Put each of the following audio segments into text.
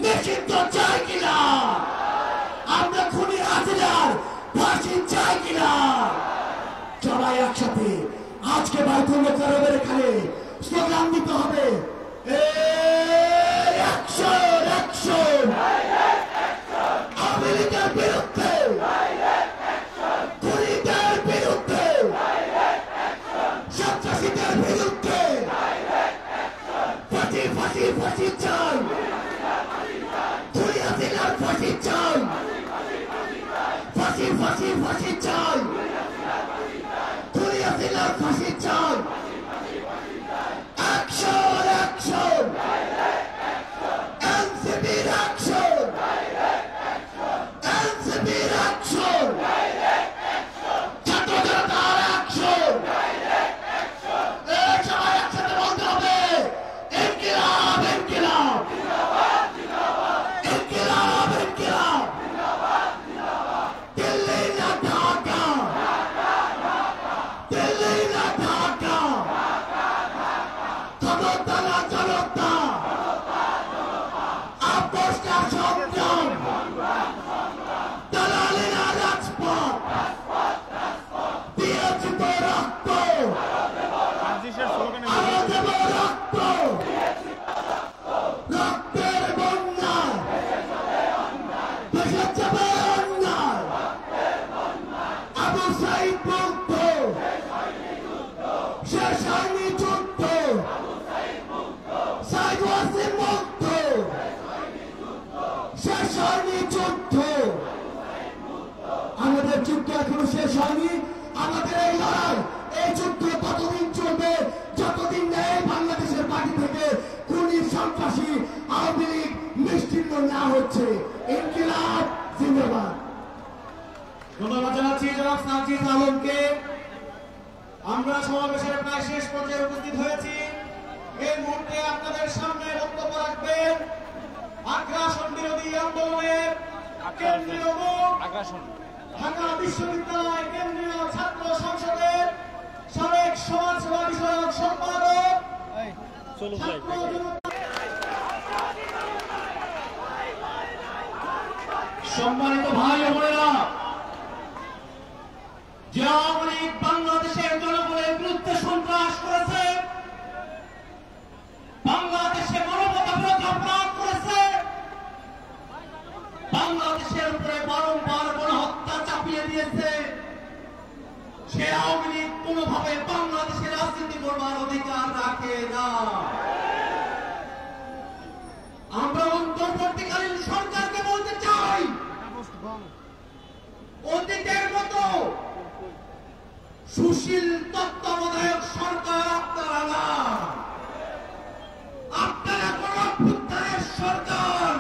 নিষিদ্ধ চাই কিনা, আমরা খুনি হাসিনার ফাঁসি চাই কিনা। সবাই একসাথে আজকে বাইতুল মোকাররমের এখানে স্লোগান দিতে হবে, অ্যাকশন অ্যাকশন, আওয়ামী লীগের বিরুদ্ধে, খুনিদের বিরুদ্ধে, সন্ত্রাসীদের বিরুদ্ধে, ফাঁসি ফাঁসি ফাঁসি চাই, খুনি হাসিনার ফাঁসি চাই, ফাঁসি ফাঁসি ফাঁসি চাই, খুনি হাসিনার ফাঁসি চাই। অ্যাকশন অ্যাকশন, এনসিপির অ্যাকশন, এনসিপির অ্যাকশন, ছাত্র জনতার অ্যাকশন। সবাই একসাথে বলতে হবে, ইনকিলাব ইনকিলাব, ইনকিলাব ইনকিলাব, দিল্লি না ঢাকা, দিল্লি না ঢাকা, জনতা জনতা, আপোষ না সংগ্রাম, দালালিরা রাজপথ, দিয়েছি তো রক্ত, আরো দেব রক্ত, রক্তের বন্যায় দেশে যাবে অন্যায়। আবু সাইদ মুক্ত, শেষ হয়নি যুদ্ধ, সাইদ ওয়াসিম মুক্ত, শেষ হয়নি যুদ্ধ। আমাদের যুদ্ধ এখনো শেষ হয়নি। আমাদের এই লড়াই, এই যুদ্ধ ততদিন চলবে যতদিন না এই বাংলাদেশের মাটি থেকে খুনি সন্ত্রাসী আওয়ামী লীগ নিশ্চিহ্ন না হচ্ছে। ইনকিলাব জিন্দাবাদ। ধন্যবাদ জানাচ্ছি জনাব সাজিদ আলমকে। আমরা সমাবেশের প্রায় শেষ পর্যায়ে উপস্থিত হয়েছি। এই মুহূর্তে আপনাদের সামনে বক্তব্য রাখবেন আগ্রাসন বিরোধী আন্দোলনের কেন্দ্রীয় মুখ, ঢাকা বিশ্ববিদ্যালয় কেন্দ্রীয় ছাত্র সংসদের সাবেক সমাজসেবা বিষয়ক সম্পাদক, সম্মানিত ভাই ও বোনেরা, যে আওয়ামী লীগ বাংলাদেশের জনগণের বিরুদ্ধে সন্ত্রাস করেছে, বাংলাদেশে মানবতা বিরোধী অপরাধ করেছে, বাংলাদেশের উপরে বারংবার গণহত্যা চাপিয়ে দিয়েছে, সে আওয়ামী লীগ কোনোভাবে বাংলাদেশের রাজনীতি করবার অধিকার রাখে না। আমরা অন্তর্বর্তীকালীন সরকারকে বলতে চাই, অতীতের মতো সুশীল তত্ত্বাবধায়ক সরকার আপনারা না, আপনারা গণঅভ্যুত্থানের সরকার।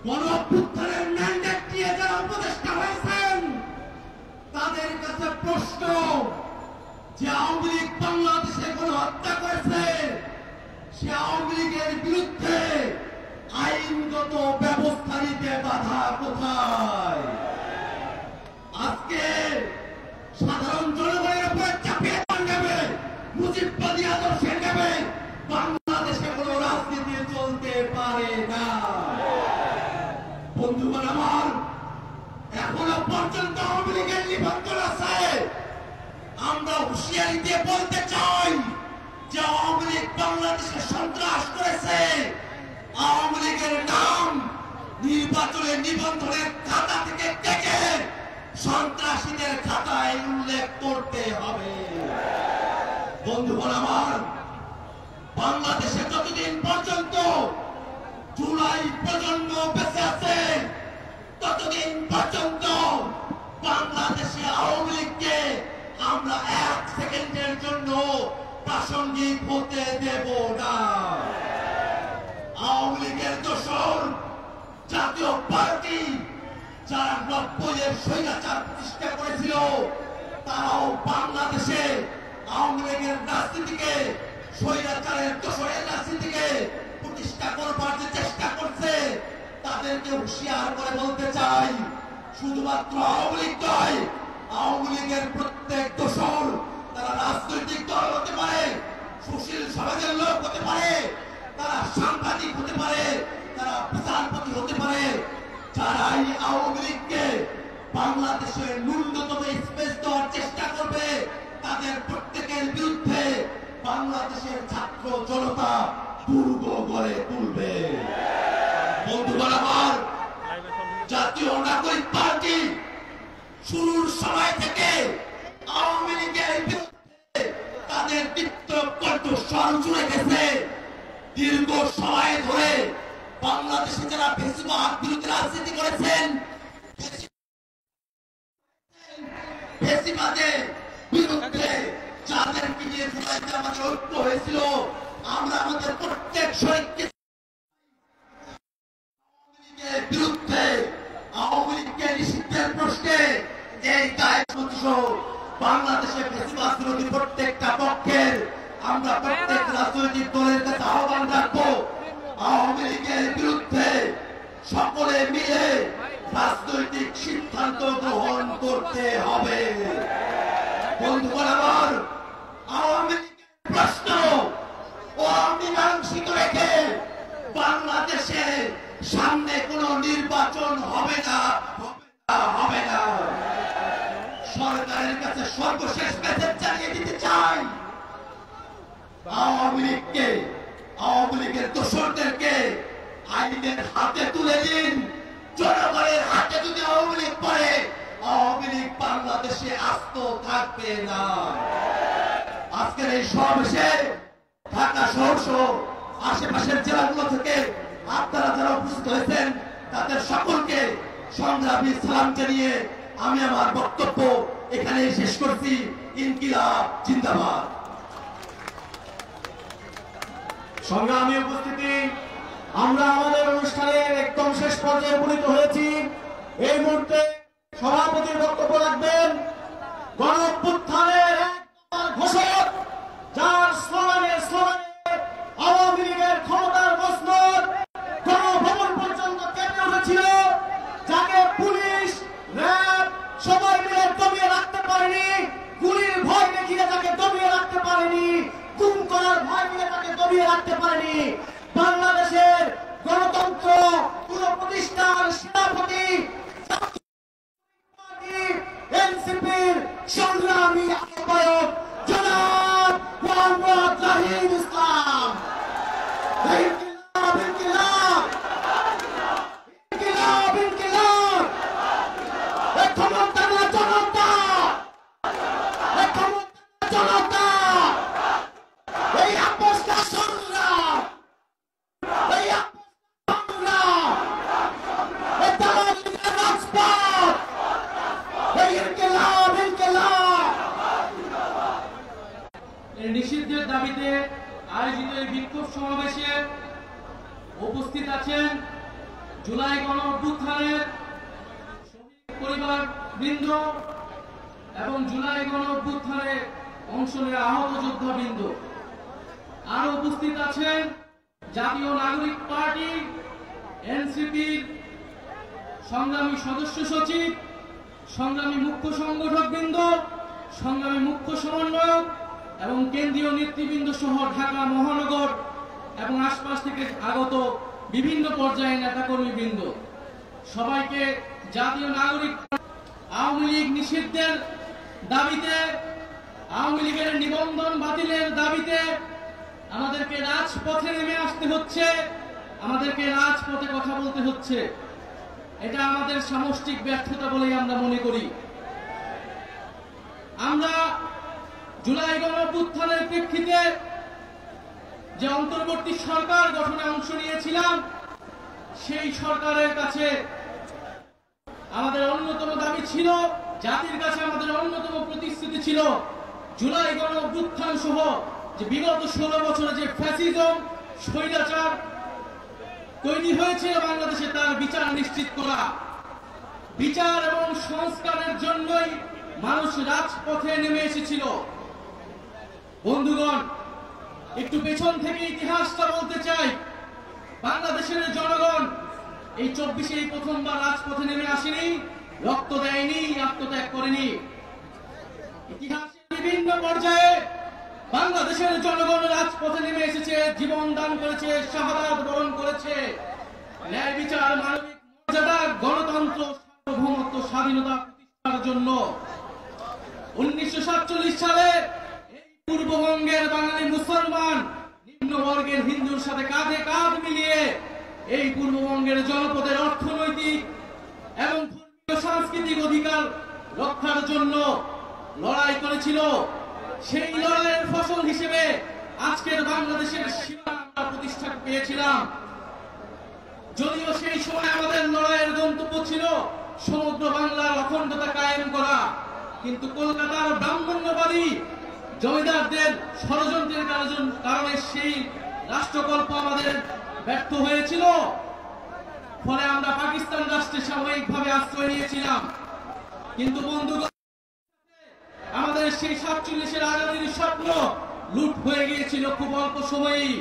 গণঅভ্যুত্থানের ম্যান্ডেট নিয়ে যারা উপদেষ্টা হয়েছেন তাদের কাছে প্রশ্ন, যে আওয়ামী লীগ বাংলাদেশে গণহত্যা করেছে, সে আওয়ামী লীগের বিরুদ্ধে আইনগত ব্যবস্থা নিতে বাধা কোথায়? আজকে সাধারণ জনগণের উপরে চাপিয়ে নেবে, মুজিববাদী আদর্শে নেবে, বাংলাদেশে কোনো রাজনীতি চলতে পারে না। বন্ধুগণ আমার, এখনো পর্যন্ত আওয়ামী লীগের নিবন্ধন আছে। আমরা হুঁশিয়ারি দিয়ে বলতে চাই যে আওয়ামী লীগ বাংলাদেশে সন্ত্রাস করেছে, আওয়ামী লীগের নাম নির্বাচনের নিবন্ধনের খাতা থেকে কেটে সন্ত্রাসীদের খাতায় উল্লেখ করতে হবে। বন্ধুগণ আমার, বাংলাদেশে যতদিন পর্যন্ত জুলাই প্রজন্ম বেঁচে আছে, ততদিন পর্যন্ত বাংলাদেশে আওয়ামী লীগকে আমরা এক সেকেন্ডের জন্য প্রাসঙ্গিক হতে দেব না। আওয়ামী লীগের দোসর জাতীয় পার্টি যারা ৯০-এর স্বৈরাচার প্রতিষ্ঠা করেছিল, তারাও বাংলাদেশে আওয়ামী লীগের রাজনীতিকে, স্বৈরাচারের দোসরের রাজনীতিকে প্রতিষ্ঠা করবার যে চেষ্টা করছে, তাদেরকে হুঁশিয়ার করে বলতে চাই, শুধুমাত্র আওয়ামী লীগ নয়, আওয়ামী লীগের প্রত্যেক দোসর তারা রাজনৈতিক দল হতে পারে, সুশীল সমাজের লোক হতে পারে, তারা সাংবাদিক হতে পারে, তারা বাংলাদেশে ন্যূনতম স্পেস দেওয়ার চেষ্টা করবে, তাদের প্রত্যেকের বিরুদ্ধে বাংলাদেশের ছাত্র জনতা দুর্গ গড়ে তুলবে। বন্ধুগণ আমার, জাতীয় নাগরিক পার্টি শুরুর সময় থেকে আওয়ামী লীগের বিরুদ্ধে তাদের তীব্র কণ্ঠস্বর জুড়ে গেছে। দীর্ঘ সময় ধরে বাংলাদেশে যারা ফ্যাসিবাদ বিরোধী রাজনীতি করেছেন, ফ্যাসিবাদের বিরুদ্ধে যাদেরকে নিয়ে জুলাইতে আমাদের ঐক্য হয়েছিল, আমরা আমাদের প্রত্যেক শহীদকে বিরুদ্ধে আওয়ামী লীগকে নিষিদ্ধের প্রশ্নে এই বাংলাদেশের ফ্যাসিবাদ বিরোধী প্রত্যেকটা পক্ষের আমরা প্রত্যেক রাজনৈতিক দলের কাছে আহ্বান রাখবো, আওয়ামী লীগের বিরুদ্ধে সকলে মিলে রাজনৈতিক সিদ্ধান্ত গ্রহণ করতে হবে। বন্ধুগণ আমার, আওয়ামী লীগের প্রশ্ন অমীমাংসিত রেখে বাংলাদেশে সামনে কোন নির্বাচন হবে না। সরকারের কাছে সর্বশেষ মেসেজ জানিয়ে দিতে চাই, আওয়ামী লীগের দোসরদেরকে আইনের হাতে তুলে দিন। জনগণের হাতে যদি আওয়ামী লীগ পড়ে, আওয়ামী লীগ বাংলাদেশে আস্ত থাকবে না। আজকের এই সমাবেশে ঢাকা সহ আশেপাশের জেলাগুলো থেকে আপনারা যারা উপস্থিত হয়েছেন, তাদের সকলকে সংগ্রামী সালাম জানিয়ে আমি আমার বক্তব্য এখানে শেষ করছি। ইনকিলাব জিন্দাবাদ। সংগ্রামী উপস্থিতি, আমরা আমাদের অনুষ্ঠানের একদম শেষ পর্যায়ে উপনীত হয়েছি। এই মুহূর্তে সভাপতির বক্তব্য রাখবেন গণঅভ্যুত্থানের ঘোষক, যার স্লোগানে আওয়ামী লীগের ক্ষমতার মসনদ গণভবন পর্যন্ত কেঁপে উঠেছিল, যাকে পুলিশ, র্যাব সবাই মিলে দমিয়ে রাখতে পারেনি, গুলির ভয় দেখিয়ে তাকে দমিয়ে রাখতে পারেনি, গুম করার ভয় দিয়ে তাকে দমিয়ে রাখতে পারেনি। বাংলাদেশের গণতন্ত্র পুনঃপ্রতিষ্ঠার সেনাপতি এনসিপির সংগ্রামী আহ্বায়ক জনাব মোহাম্মদ জাহিদ ইসলাম। ইনকিলাব ইনকিলাব ইনকিলাব ইনকিলাব। এই ক্ষমতা না জনতা, এই ক্ষমতা না জনতা, এই আপোষটা সংগ্রাম, এই আপোষটা সংগ্রাম, এই দালালিদের রাজপথ, এই ইনকিলাব ইনকিলাব। নিষিদ্ধের দাবিতে আয়োজিত এই বিক্ষোভ সমাবেশে উপস্থিত আছেন জুলাই গণ অভ্যুত্থানের শহীদ পরিবার বৃন্দ এবং জুলাই গণ অভ্যুত্থানে অংশ নেওয়া আহত যোদ্ধা বৃন্দ। আরো উপস্থিত আছেন জাতীয় নাগরিক পার্টি এনসিপির সংগ্রামী সদস্য সচিব, সংগ্রামী মুখ্য সংগঠক বৃন্দ, সংগ্রামী মুখ্য সমন্বয়ক এবং কেন্দ্রীয় নেতৃবৃন্দ সহ ঢাকা মহানগর এবং আশপাশ থেকে আগত বিভিন্ন পর্যায়ের নেতাকর্মী বৃন্দ, সবাইকে জাতীয় নাগরিক আওয়ামী লীগ নিষিদ্ধের দাবিতে, আওয়ামী লীগের নিবন্ধন বাতিলের দাবিতে আমাদেরকে রাজপথে নেমে আসতে হচ্ছে, আমাদেরকে রাজপথে কথা বলতে হচ্ছে। এটা আমাদের সামষ্টিক ব্যর্থতা বলেই আমরা মনে করি। আমরা জুলাই গণঅভ্যুত্থানের প্রেক্ষিতে যে অন্তর্বর্তী সরকার গঠনে অংশ নিয়েছিলাম, সেই সরকারের কাছে আমাদের অন্যতম দাবি ছিল, জাতির কাছে আমাদের অন্যতম প্রতিশ্রুতি ছিল, জুলাই গণঅভ্যুত্থান সহ যে বিগত 16 বছরে যে ফ্যাসিজম স্বৈরাচার তৈরি হয়েছিল বাংলাদেশে, তার বিচার নিশ্চিত করা। বিচার এবং সংস্কারের জন্যই মানুষ রাজপথে নেমে এসেছিল। বন্ধুগণ, একটু পেছন থেকে ইতিহাসটা বলতে চাই। বাংলাদেশের জনগণ এই 24-এ প্রথমবার রাজপথে নেমে আসেনি, রক্ত দেয়নি, আত্মত্যাগ করেনি। ইতিহাসের বিভিন্ন পর্যায়ে বাংলাদেশের জনগণ রাজপথে নেমে এসেছে, জীবন দান করেছে, শাহাদাত বরণ করেছে। ন্যায় বিচার, মানবিক মর্যাদা, গণতন্ত্র, সার্বভৌমত্ব, স্বাধীনতা প্রতিষ্ঠার জন্য 1947 সালে এই পূর্ববঙ্গের বাঙালি মুসলমান নিম্নবর্গের হিন্দুর সাথে কাঁধে কাঁধ মিলিয়ে এই পূর্ববঙ্গের জনপদের অর্থনৈতিক এবং ধর্মীয় সাংস্কৃতিক অধিকার রক্ষার জন্য লড়াই করেছিল। সেই লড়াইয়ের ফসল হিসেবে আজকের বাংলাদেশের সীমানা প্রতিষ্ঠা পেয়েছিলাম। যদিও সেই সময় আমাদের লড়াইয়ের গন্তব্য ছিল সমগ্র বাংলার অখণ্ডতা কায়েম করা, কিন্তু কলকাতার ব্রাহ্মণ্যবাদী জমিদারদের ষড়যন্ত্রের কারণে সেই রাষ্ট্রকল্প আমাদের ব্যর্থ হয়েছিল। ফলে আমরা পাকিস্তান রাষ্ট্রে সাময়িকভাবে আশ্রয় নিয়েছিলাম। কিন্তু বন্ধুগণ, আমাদের সেই 47-এর আজাদীর স্বপ্ন লুট হয়ে গিয়েছিল খুব অল্প সময়েই।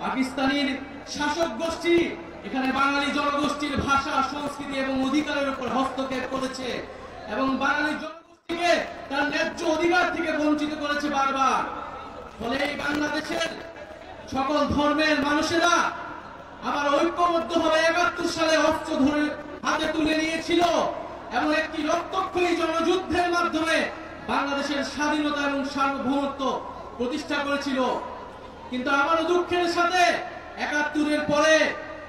পাকিস্তানের শাসক গোষ্ঠী এখানে বাঙালি জনগোষ্ঠীর ভাষা, সংস্কৃতি এবং অধিকারের উপর হস্তক্ষেপ করেছে এবং বাঙালি জনগোষ্ঠীকে তার ন্যায্য অধিকার থেকে বঞ্চিত করেছে বারবার। ফলে এই বাংলাদেশের সকল ধর্মের মানুষেরা আবার ঐক্যবদ্ধভাবে 71 সালে অস্ত্র ধরে হাতে তুলে নিয়েছিল এবং একটি রক্তক্ষয়ী জনযুদ্ধের মাধ্যমে বাংলাদেশের স্বাধীনতা এবং সার্বভৌমত্ব প্রতিষ্ঠা করেছিল। কিন্তু আমারও দুঃখের সাথে 71-এর পরে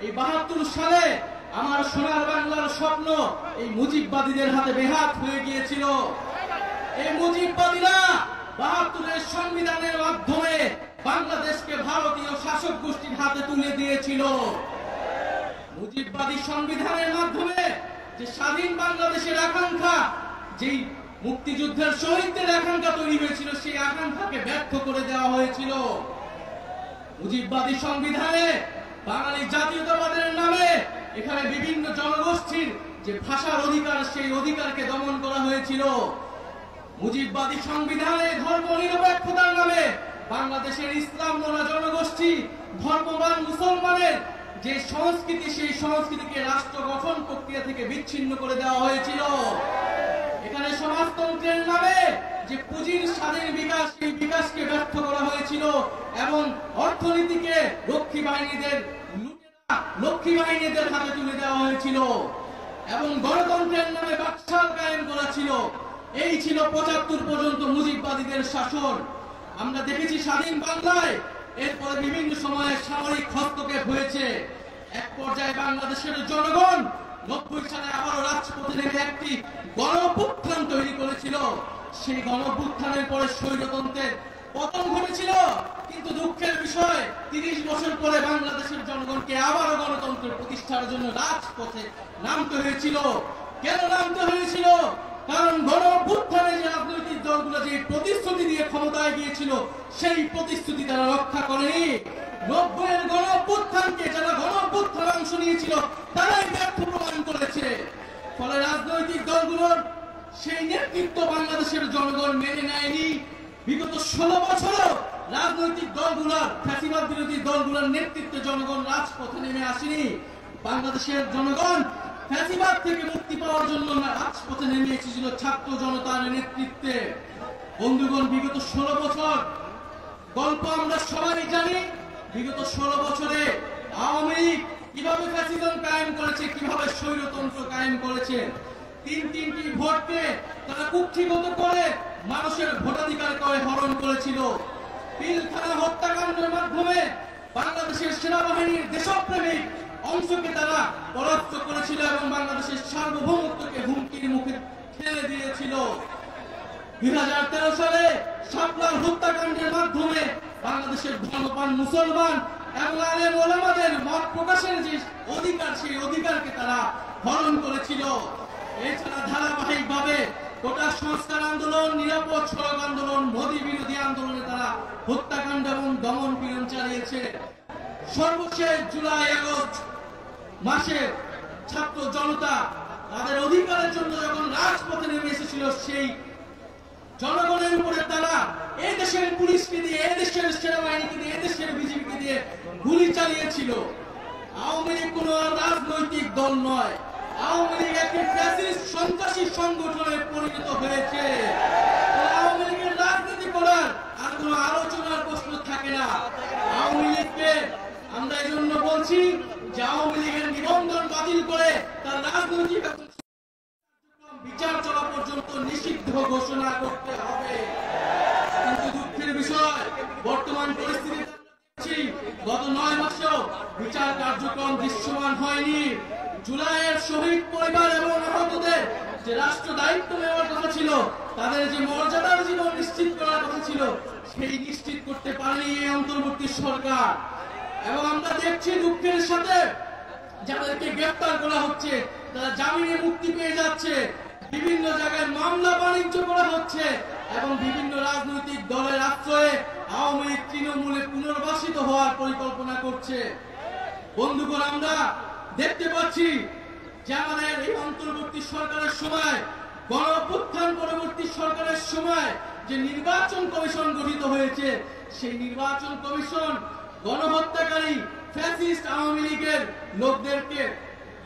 এই 72 সালে আমার সোনার বাংলার স্বপ্ন এই মুজিববাদীদের হাতে বেহাত হয়ে গিয়েছিল। এই মুজিববাদীরা 72-এর সংবিধানের মাধ্যমে বাংলাদেশকে ভারতীয় শাসক গোষ্ঠীর হাতে তুলে দিয়েছিল। মুজিববাদী সংবিধানের মাধ্যমে যে স্বাধীন বাংলাদেশের আকাঙ্ক্ষা, যেই মুক্তিযুদ্ধের শহীদদের আকাঙ্ক্ষা তৈরি হয়েছিল, সেই আকাঙ্ক্ষাকে ব্যর্থ করে দেওয়া হয়েছিল। মুজিববাদী সংবিধানে বাঙালি জাতীয়তাবাদের নামে এখানে বিভিন্ন জনগোষ্ঠীর যে ভাষার অধিকার, সেই অধিকারকে দমন করা হয়েছিল। মুজিববাদী সংবিধানে ধর্ম নিরপেক্ষতার নামে বাংলাদেশের ইসলাম মোনা জনগোষ্ঠী, ধর্মবান মুসলমানের যে সংস্কৃতি, সেই সংস্কৃতিকে রাষ্ট্র গঠন প্রক্রিয়া থেকে বিচ্ছিন্ন করে দেওয়া হয়েছিল। এখানে সমাজতন্ত্রের নামে যে পুঁজির স্বাধীন বিকাশ, সেই বিকাশকে ব্যর্থ করা হয়েছিল এবং অর্থনীতিকে লক্ষ্মী বাহিনীদের হাতে তুলে দেওয়া হয়েছিল এবং গণতন্ত্রের নামে বাকশাল কায়েম করা ছিল। এই ছিল 75 পর্যন্ত মুজিববাদীদের শাসন। আমরা দেখেছি স্বাধীন বাংলায় এরপরে বিভিন্ন সময়ে সামরিক হস্তক্ষেপ হয়েছে। এক পর্যায়ে বাংলাদেশের জনগণ 90 সালে আবারও রাজপথে নেমে একটি গণঅভ্যুত্থান তৈরি করেছিল। সেই গণঅভ্যুত্থানের পরে স্বৈরতন্ত্রের পতন ঘটেছিল। কিন্তু দুঃখের বিষয়, 30 বছর পরে বাংলাদেশের জনগণকে আবারও গণতন্ত্রের প্রতিষ্ঠার জন্য রাজপথে নামতে হয়েছিল। কেন নামতে হয়েছিল? কারণ গণঅভ্যুত্থানে যে রাজনৈতিক দলগুলো যে প্রতিশ্রুতি দিয়ে ক্ষমতায় গিয়েছিল, সেই প্রতিশ্রুতি তারা রক্ষা করেনি। 90-এর গণঅভ্যুত্থানকে যারা গণঅভ্যুত্থানে অংশ নিয়েছিল, তারাই ব্যর্থ প্রমাণ করেছে। ফলে রাজনৈতিক দলগুলোর সেই নেতৃত্ব বাংলাদেশের জনগণ মেনে নেয়নি। বিগত 16 বছরও রাজনৈতিক দলগুলোর, ফ্যাসিবাদ বিরোধী দলগুলোর নেতৃত্বে জনগণ রাজপথে নেমে আসেনি। বাংলাদেশের জনগণ ফ্যাসিবাদ থেকে মুক্তি পাওয়ার জন্য রাজপথে নেমে এসেছিল ছাত্র জনতার নেতৃত্বে। বন্ধুগণ, বিগত 16 বছর গল্প আমরা সবাই জানি। বিগত 16 বছরে আওয়ামী লীগ কিভাবে ফ্যাসিজম কায়েম করেছে, কিভাবে স্বৈরতন্ত্র কায়েম করেছে। তিনটি ভোটকে তারা কুক্ষিগত করে মানুষের ভোটাধিকারকে হরণ করেছিল। পিলখানা হত্যাকাণ্ডের মাধ্যমে বাংলাদেশের সেনাবাহিনীর দেশপ্রেমিক অংশকে তারা পরাস্ত করেছিল এবং বাংলাদেশের সার্বভৌমত্বকে হুমকির মুখে ঠেলে দিয়েছিল। 2013 সালে শাপলার হত্যাকাণ্ডের মাধ্যমে বাংলাদেশের ধর্মপ্রাণ মুসলমান এবং আলেম ওলামাদের মত প্রকাশের যে অধিকার, সেই অধিকারকে তারা হরণ করেছিল। এছাড়া ধারাবাহিকভাবে কোটা সংস্কার আন্দোলন, নিরাপদ সড়ক আন্দোলন, মোদী বিরোধী আন্দোলনে তারা হত্যাকাণ্ড এবং দমন পীড়ন চালিয়েছে। সর্বশেষ জুলাই-আগস্ট মাসে ছাত্র জনতা তাদের অধিকারের জন্য যখন রাজপথে নেমে এসেছিল, সেই জনগণের উপরে তারা এই দেশের পুলিশকে দিয়ে, এই দেশের সেনাবাহিনীকে দিয়ে, এই দেশের বিজেপিকে দিয়ে গুলি চালিয়েছিল। আওয়ামী লীগ কোন রাজনৈতিক দল নয়। আওয়ামী লীগ একটি ফ্যাসিস্ট সন্ত্রাসী সংগঠনে পরিণত হয়েছে। আওয়ামী লীগের রাজনীতি করার আর কোন আলোচনার প্রশ্ন থাকে না। আওয়ামী লীগকে আমরা এই জন্য বলছি যে আওয়ামী লীগের নিবন্ধন বাতিল করে তার রাজনৈতিক বিচার চলা পর্যন্ত গত 9 মাসেও বিচার কার্যক্রম দৃশ্যমান হয়নি। জুলাইয়ের শহীদ পরিবার এবং আহতদের যে রাষ্ট্র দায়িত্ব নেওয়ার কথা ছিল, তাদের যে মর্যাদার জীবন নিশ্চিত করার কথা ছিল, সেই নিশ্চিত করতে পারেনি এই অন্তর্বর্তী সরকার। এবং আমরা দেখছি দুঃখের সাথে যাদেরকে গ্রেফতার করা হচ্ছে তারা জামিনে মুক্তি পেয়ে যাচ্ছে, বিভিন্ন জায়গায় মামলা বাণিজ্য করা হচ্ছে এবং বিভিন্ন রাজনৈতিক দলের আশ্রয়ে আওয়ামী লীগ তৃণমূলে পুনর্বাসিত হওয়ার পরিকল্পনা করছে। বন্ধুগণ, আমরা দেখতে পাচ্ছি যে আমাদের এই অন্তর্বর্তী সরকারের সময়, গণঅভ্যুত্থান পরবর্তী সরকারের সময় যে নির্বাচন কমিশন গঠিত হয়েছে, সেই নির্বাচন কমিশন গণহত্যাকারী ফ্যাসিস্ট আওয়ামী লীগের লোকদেরকে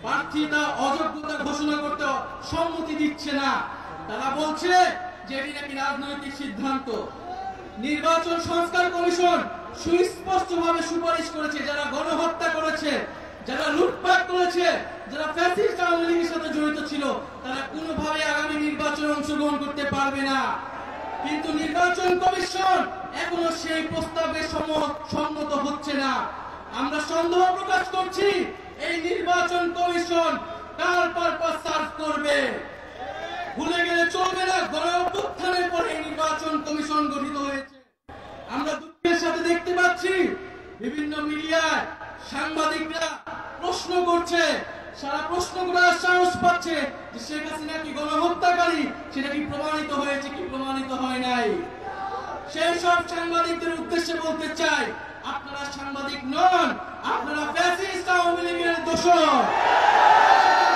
প্রার্থিতা অযোগ্যতা ঘোষণা করতে সম্মতি দিচ্ছে না। তারা বলছে যে এটি নাকি রাজনৈতিক সিদ্ধান্ত। নির্বাচন সংস্কার কমিশন সুস্পষ্টভাবে সুপারিশ করেছে যারা গণহত্যা করেছে, যারা লুটপাট করেছে, যারা ফ্যাসিস্ট আওয়ামী লীগের সাথে জড়িত ছিল, তারা কোনোভাবে আগামী নির্বাচনে অংশগ্রহণ করতে পারবে না। কিন্তু নির্বাচন কমিশন এখনো সেই প্রস্তাবে সম্মত হচ্ছে না। আমরা সন্দেহ প্রকাশ করছি এই নির্বাচন কমিশন কার পারপাস সার্ভ করবে। ভুলে গেলে চলবে না, গণঅভ্যুত্থানের পরে নির্বাচন কমিশন গঠিত হয়েছে। আমরা দুঃখের সাথে দেখতে পাচ্ছি বিভিন্ন মিডিয়ায় সাংবাদিকরা প্রশ্ন করছে, সারা প্রশ্ন করার সাহস পাচ্ছে যে শেখ হাসিনা কি গণহত্যাকারী, সেটা কি প্রমাণিত হয়েছে কি প্রমাণিত হয় নাই। সেই সব সাংবাদিকদের উদ্দেশ্যে বলতে চাই, আপনারা সাংবাদিক নন, আপনারা ফ্যাসিস্ট আওয়ামী লীগের দোসর।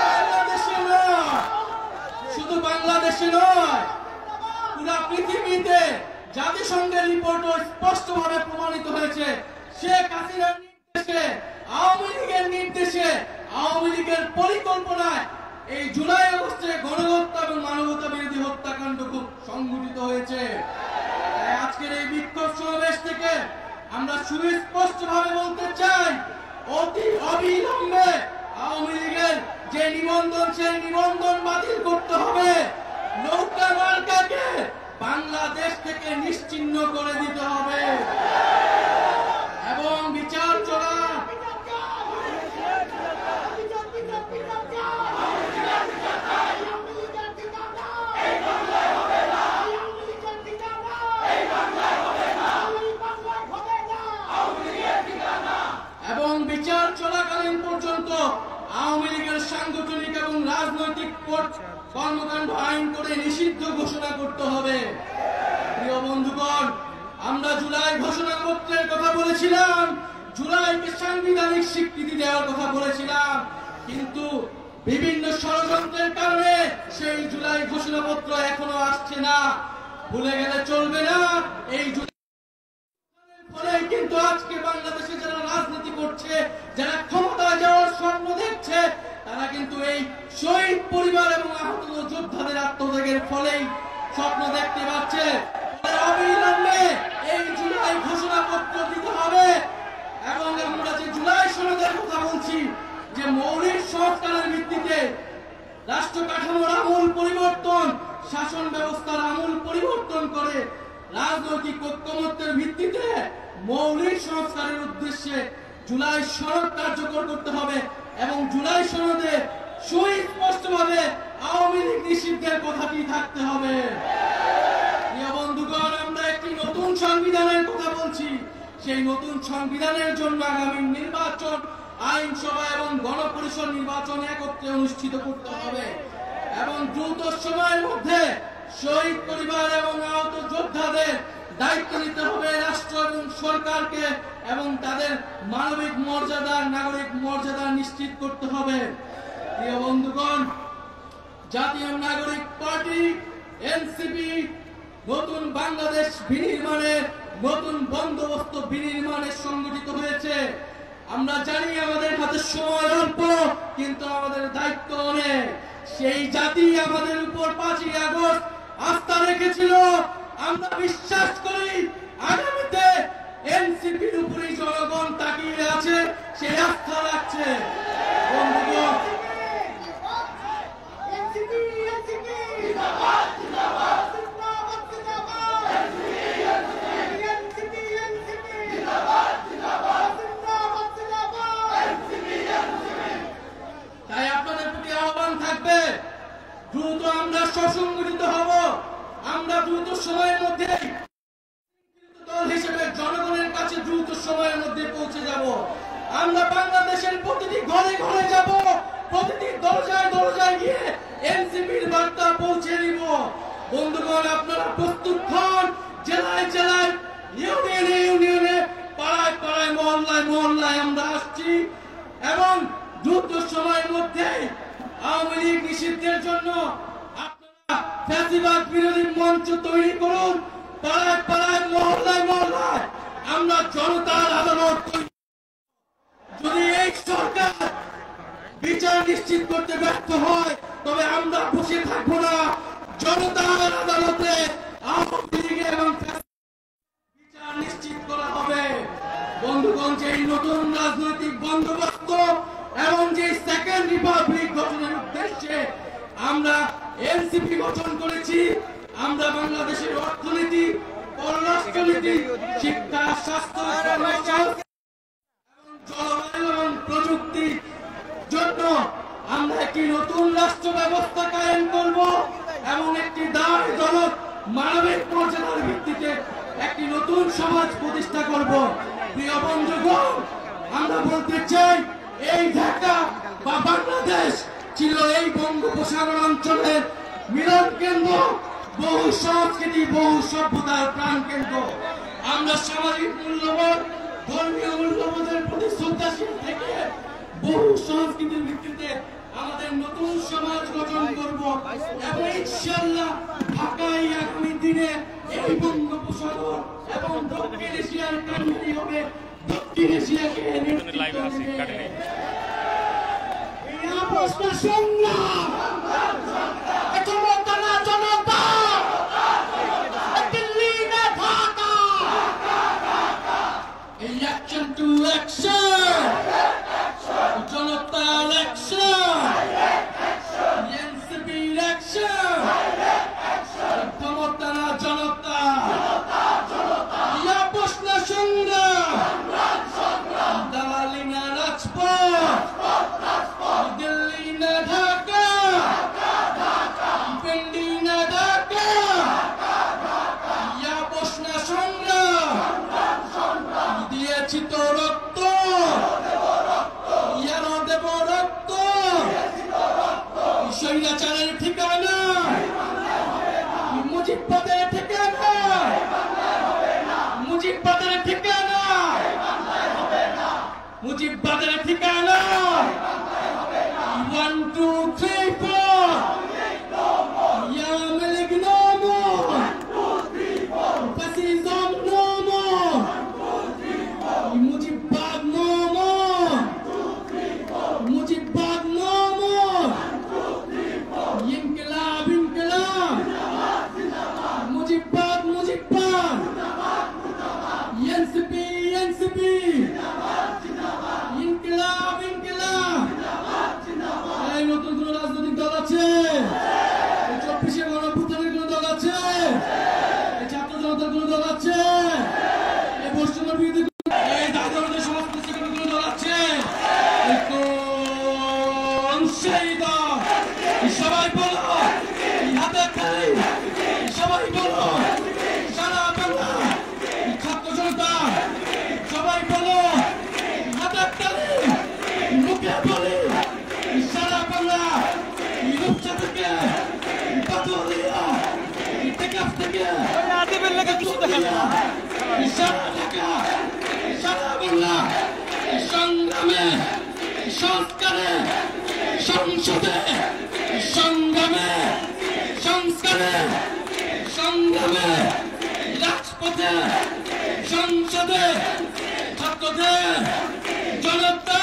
বাংলাদেশে নয়, শুধু বাংলাদেশে নয়, পুরা পৃথিবীতে জাতিসংঘের রিপোর্টও স্পষ্টভাবে প্রমাণিত হয়েছে শেখ হাসিনার নির্দেশে, আওয়ামী লীগের নির্দেশে, আওয়ামী লীগের পরিকল্পনায় এই জুলাই আগস্টে গণহত্যা এবং মানবতা বিরোধী হত্যাকাণ্ড খুব সংঘটিত হয়েছে। তাই আজকের এই বিক্ষোভ সমাবেশ থেকে আমরা সুস্পষ্টভাবে বলতে চাই, অতি অবিলম্বে আওয়ামী লীগের যে নিবন্ধন, সেই নিবন্ধন বাতিল করতে হবে। নৌকা মার্কাকে বাংলাদেশ থেকে নিশ্চিহ্ন করে দিতে হবে এবং বিচার চলা চলাকালীন পর্যন্ত আওয়ামী লীগের সাংগঠনিক এবং রাজনৈতিক কর্মকাণ্ড আইন করে নিষিদ্ধ ঘোষণা করতে হবে। প্রিয় বন্ধুগণ, আমরা জুলাই ঘোষণাপত্রের কথা বলেছিলাম, জুলাইকে সাংবিধানিক স্বীকৃতি দেওয়ার কথা বলেছিলাম, কিন্তু বিভিন্ন ষড়যন্ত্রের কারণে সেই জুলাই ঘোষণাপত্র এখনো আসছে না। ভুলে গেলে চলবে না, এই ফলে কিন্তু আজকে বাংলাদেশে যারা রাজনীতি করছে, যারা ক্ষমতায় যাওয়ার স্বপ্ন দেখছে, তারা কিন্তু এই শহীদ পরিবার এবং আহত যোদ্ধাদের আত্মত্যাগের ফলেই স্বপ্ন দেখতে পাচ্ছে। অবিলম্বে এই জুলাই ঘোষণাপত্র দিতে হবে এবং আমরা যে জুলাই সনদের কথা বলছি, যে মৌলিক সংস্কারের ভিত্তিতে রাষ্ট্র কাঠামোর আমূল পরিবর্তন, শাসন ব্যবস্থার আমূল পরিবর্তন করে রাজনৈতিক ঐক্যমত্যের ভিত্তিতে মৌলিক সংস্কারের উদ্দেশ্যে জুলাই সনদ কার্যকর করতে হবে এবং জুলাই সনদে সুস্পষ্টভাবে আওয়ামী লীগ নিষিদ্ধের কথাটি থাকতে হবে। প্রিয় বন্ধুগণ, আমরা একটি নতুন সংবিধানের কথা বলছি। সেই নতুন সংবিধানের জন্য আগামী নির্বাচন, আইনসভা এবং গণপরিষদ নির্বাচন একত্রে অনুষ্ঠিত করতে হবে এবং দ্রুত সময়ের মধ্যে শহীদ পরিবার এবং আহত যোদ্ধাদের দায়িত্ব নিতে হবে রাষ্ট্র এবং সরকারকে এবং তাদের মানবিক মর্যাদা, নাগরিক মর্যাদা নিশ্চিত করতে হবে। প্রিয় বন্ধুগণ, জাতীয় নাগরিক পার্টি এনসিপি নতুন বাংলাদেশ বিনির্মাণে, নতুন বন্দোবস্ত বিনির্মাণে সংগঠিত হয়েছে। আমরা জানি আমাদের হাতে সময় অল্প, কিন্তু আমাদের দায়িত্ব অনেক। সেই জাতি আমাদের উপর 5ই আগস্ট আস্থা রেখেছিল। আমরা বিশ্বাস করি আগামীতে এনসিপির উপরে জনগণ তাকিয়ে আছে, সেই আস্থা রাখছে। বন্ধুগণ, সময়ের মধ্যে দল হিসেবে জনগণের কাছে দ্রুত সময়ের মধ্যে পৌঁছে যাব। আমরা বাংলাদেশের প্রতিটি ঘরে ঘরে যাব, প্রতিটি দরজায় দরজায় গিয়ে এনসিপির বার্তা পৌঁছে দিব। বন্ধুগণ, আপনারা প্রস্তুত হন। জেলায় জেলায়, ইউনিয়নে ইউনিয়নে, পাড়ায় পাড়ায়, মহল্লায় মহল্লায় আমরা আসছি এবং দ্রুত সময়ের মধ্যে আওয়ামী লীগ নিষিদ্ধের জন্য আপনারা ফ্যাসিবাদ বিরোধী মঞ্চ তৈরি করুন। পাড়ায় পাড়ায়, মহল্লায় মহল্লায় আমরা জনতার আদালত তৈরি। যদি এই সরকার বিচার নিশ্চিত করতে ব্যর্থ হয় তবে আমরা বসে থাকবো না। জনতার আদালতে আওয়ামী লীগ এবং বিচার নিশ্চিত করা হবে। বন্ধুগণ, যে নতুন রাজনৈতিক বন্দোবস্ত এবং যে সেকেন্ড রিপাবলিক গঠনের উদ্দেশ্যে আমরা এনসিপি গঠন করেছি, আমরা বাংলাদেশের অর্থনীতি, পররাষ্ট্রনীতি, শিক্ষা, স্বাস্থ্য, জলবায়ু এবং প্রযুক্তির জন্য আমরা একটি নতুন রাষ্ট্র ব্যবস্থা কায়েম করব এবং একটি দায়জনক মানবিক মর্যাদার ভিত্তিতে একটি নতুন সমাজ প্রতিষ্ঠা করব। প্রিয় বন্ধুগণ, আমরা বলতে চাই, এই ঢাকা বা বাংলাদেশ ছিল এই বঙ্গোপসাগর অঞ্চলের মিলন কেন্দ্র, বহু সংস্কৃতি, বহু সভ্যতার প্রাণ কেন্দ্র। আমরা সামাজিক মূল্যবোধ, ধর্মীয় মূল্যবোধের প্রতি শ্রদ্ধাশীল থেকে বহু সংস্কৃতির ভিত্তিতে আমাদের নতুন সমাজ গঠন করব এবং ইনশাআল্লাহ ঢাকায় আগামী দিনে এই বঙ্গোপসাগর এবং দক্ষিণ এশিয়ার কান্ডারি হবে। দক্ষিণ এশিয়াকে Election to action! Janata election! NCP election! Janata na janata! Ya Bosna Sangram! Dalali na Rajpath! Delhi na Dhaka! Pendi na Dhaka! Ya Bosna Sangram! দিয়েছি তো রক্ত, ইয়ারও দেব রক্ত। স্বৈরাচারের ঠিকানা, মুজিববাদের ঠিকানা, মুজিববাদের ঠিকানা, মুজিববাদের ঠিকানা। 1 2 3 4 Awami League no more, fascism no more, মুজিববাদ no more, মুজিববাদ no more, ইনকিলাব ইনকিলাব, মুজিববাদ মুজিববাদ, NCP NCP, ইনকিলাব ইনকিলাব। এই নতুন কোন রাজনৈতিক দল আছে? 24শে গণঅভ্যুত্থানের কোন দল আছে? ছাত্র জনতার কোন দল আছে? এই বৈষম্য বিরোধী সবাই বলো, হাতে তালি, সবাই বলো, সারা বাংলা ছাত্র জনতা, সবাই বলো, হাতে তালি, মুখে বলি, সারা বাংলা রূপসা থেকে, পাতুরিয়া, টেকাফ থেকে, সারা ঢাকা, সারা বাংলা সংগ্রামে, সংস্কারে, সংসদে, সংগ্রামে, সংস্কারে, সংগ্রামে, রাজপথে, সংসদে, ছাত্রদের, জনতা।